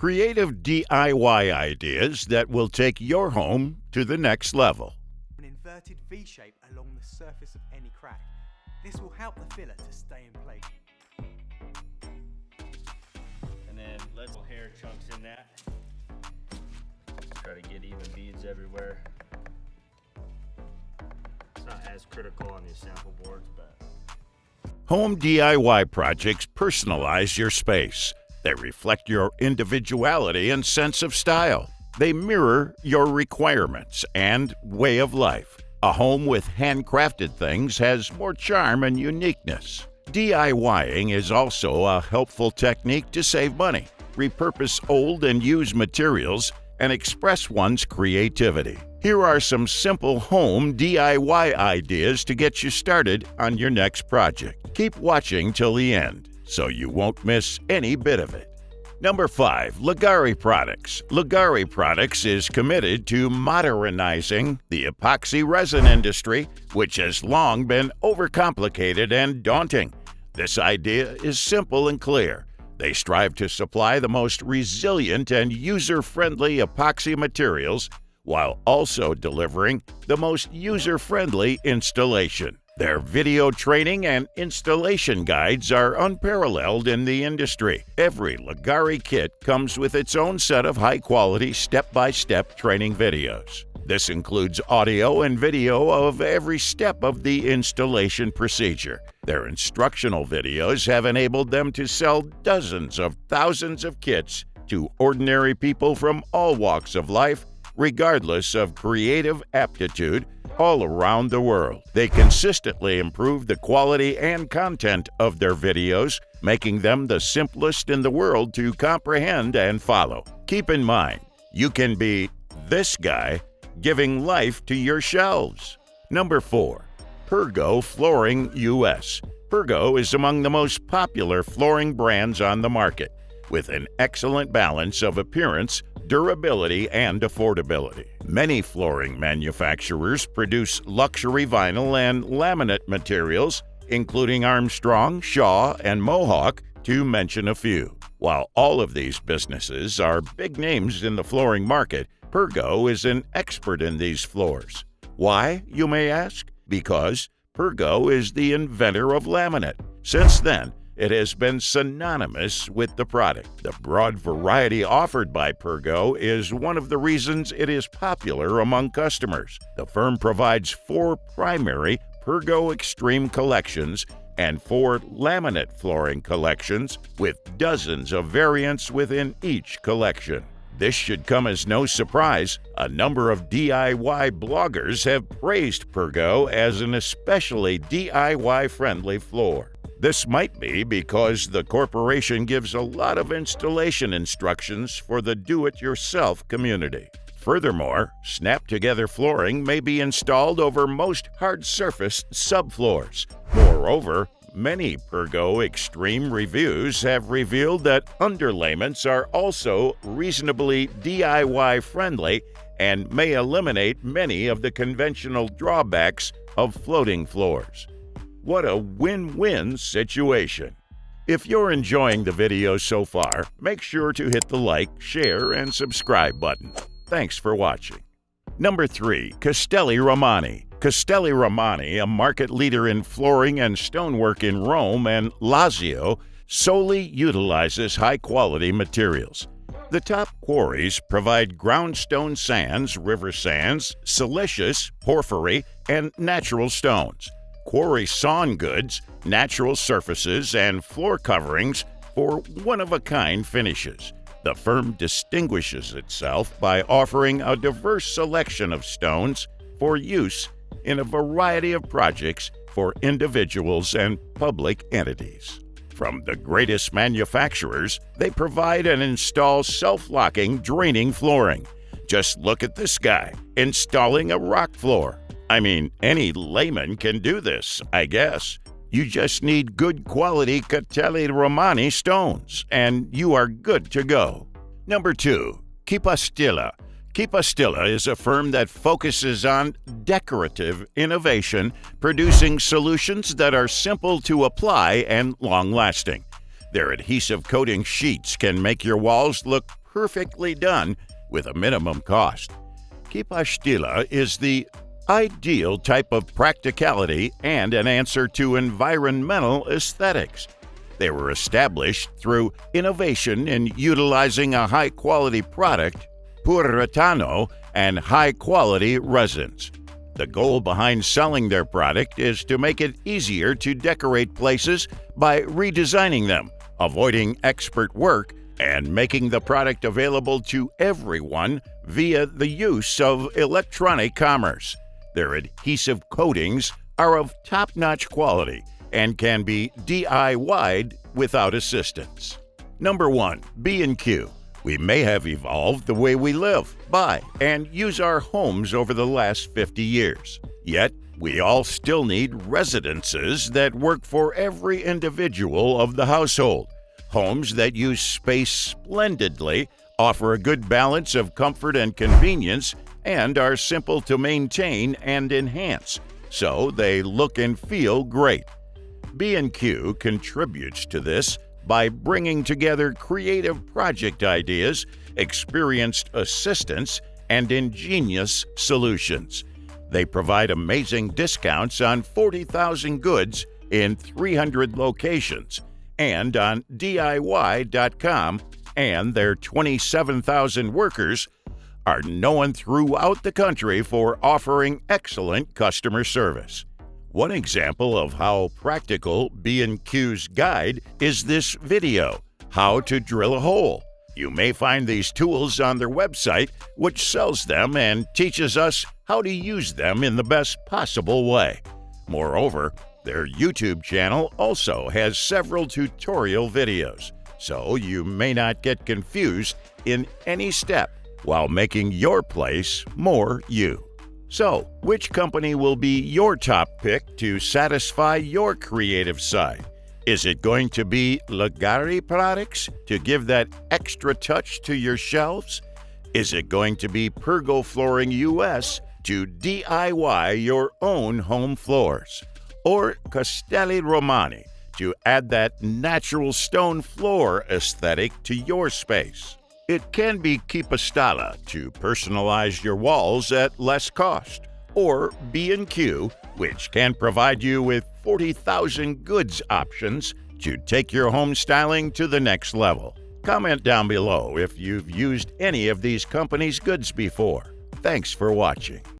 Creative DIY ideas that will take your home to the next level. An inverted V shape along the surface of any crack. This will help the filler to stay in place. And then little hair chunks in that. Try to get even beads everywhere. It's not as critical on these sample boards, but Home DIY projects personalize your space. They reflect your individuality and sense of style. They mirror your requirements and way of life. A home with handcrafted things has more charm and uniqueness. DIYing is also a helpful technique to save money, repurpose old and used materials, and express one's creativity. Here are some simple home DIY ideas to get you started on your next project. Keep watching till the end so you won't miss any bit of it. Number 5. Lagari Products. Lagari Products is committed to modernizing the epoxy resin industry, which has long been overcomplicated and daunting. This idea is simple and clear. They strive to supply the most resilient and user-friendly epoxy materials while also delivering the most user-friendly installation. Their video training and installation guides are unparalleled in the industry. Every Lagari kit comes with its own set of high-quality step-by-step training videos. This includes audio and video of every step of the installation procedure. Their instructional videos have enabled them to sell dozens of thousands of kits to ordinary people from all walks of life, regardless of creative aptitude, all around the world. They consistently improve the quality and content of their videos, making them the simplest in the world to comprehend and follow. Keep in mind, you can be this guy giving life to your shelves. Number 4. Pergo Flooring US. Pergo is among the most popular flooring brands on the market, with an excellent balance of appearance, durability, and affordability. Many flooring manufacturers produce luxury vinyl and laminate materials, including Armstrong, Shaw, and Mohawk, to mention a few. While all of these businesses are big names in the flooring market, Pergo is an expert in these floors. Why, you may ask? Because Pergo is the inventor of laminate. Since then, it has been synonymous with the product. The broad variety offered by Pergo is one of the reasons it is popular among customers. The firm provides 4 primary Pergo Extreme collections and 4 laminate flooring collections, with dozens of variants within each collection. This should come as no surprise. A number of DIY bloggers have praised Pergo as an especially DIY-friendly floor. This might be because the corporation gives a lot of installation instructions for the do-it-yourself community. Furthermore, snap-together flooring may be installed over most hard-surfaced subfloors. Moreover, many Pergo Extreme reviews have revealed that underlayments are also reasonably DIY-friendly and may eliminate many of the conventional drawbacks of floating floors. What a win-win situation! If you're enjoying the video so far, make sure to hit the like, share, and subscribe button. Thanks for watching. Number 3. Castelli Romani. Castelli Romani, a market leader in flooring and stonework in Rome and Lazio, solely utilizes high-quality materials. The top quarries provide groundstone sands, river sands, siliceous, porphyry, and natural stones. Quarry sawn goods, natural surfaces, and floor coverings for one-of-a-kind finishes. The firm distinguishes itself by offering a diverse selection of stones for use in a variety of projects for individuals and public entities. From the greatest manufacturers, they provide and install self-locking, draining flooring. Just look at this guy, installing a rock floor. I mean, any layman can do this, I guess. You just need good quality Castelli Romani stones, and you are good to go. Number 2. Castelli. Castelli is a firm that focuses on decorative innovation, producing solutions that are simple to apply and long-lasting. Their adhesive coating sheets can make your walls look perfectly done with a minimum cost. Castelli is the ideal type of practicality and an answer to environmental aesthetics. They were established through innovation in utilizing a high-quality product, puritano, and high-quality resins. The goal behind selling their product is to make it easier to decorate places by redesigning them, avoiding expert work, and making the product available to everyone via the use of electronic commerce. Their adhesive coatings are of top-notch quality and can be DIY'd without assistance. Number 1. B&Q. We may have evolved the way we live, buy, and use our homes over the last 50 years. Yet, we all still need residences that work for every individual of the household. Homes that use space splendidly, offer a good balance of comfort and convenience, and are simple to maintain and enhance, so they look and feel great. B&Q contributes to this by bringing together creative project ideas, experienced assistance, and ingenious solutions. They provide amazing discounts on 40,000 goods in 300 locations and on DIY.com, and their 27,000 workers are known throughout the country for offering excellent customer service. One example of how practical B&Q's guide is this video, How to Drill a Hole. You may find these tools on their website, which sells them and teaches us how to use them in the best possible way. Moreover, their YouTube channel also has several tutorial videos, so you may not get confused in any step while making your place more you. So, which company will be your top pick to satisfy your creative side? Is it going to be Lagari Products to give that extra touch to your shelves? Is it going to be Pergo Flooring US to DIY your own home floors? Or Castelli Romani to add that natural stone floor aesthetic to your space? It can be Castelli to personalize your walls at less cost, or B&Q, which can provide you with 40,000 goods options to take your home styling to the next level. Comment down below if you've used any of these companies' goods before. Thanks for watching.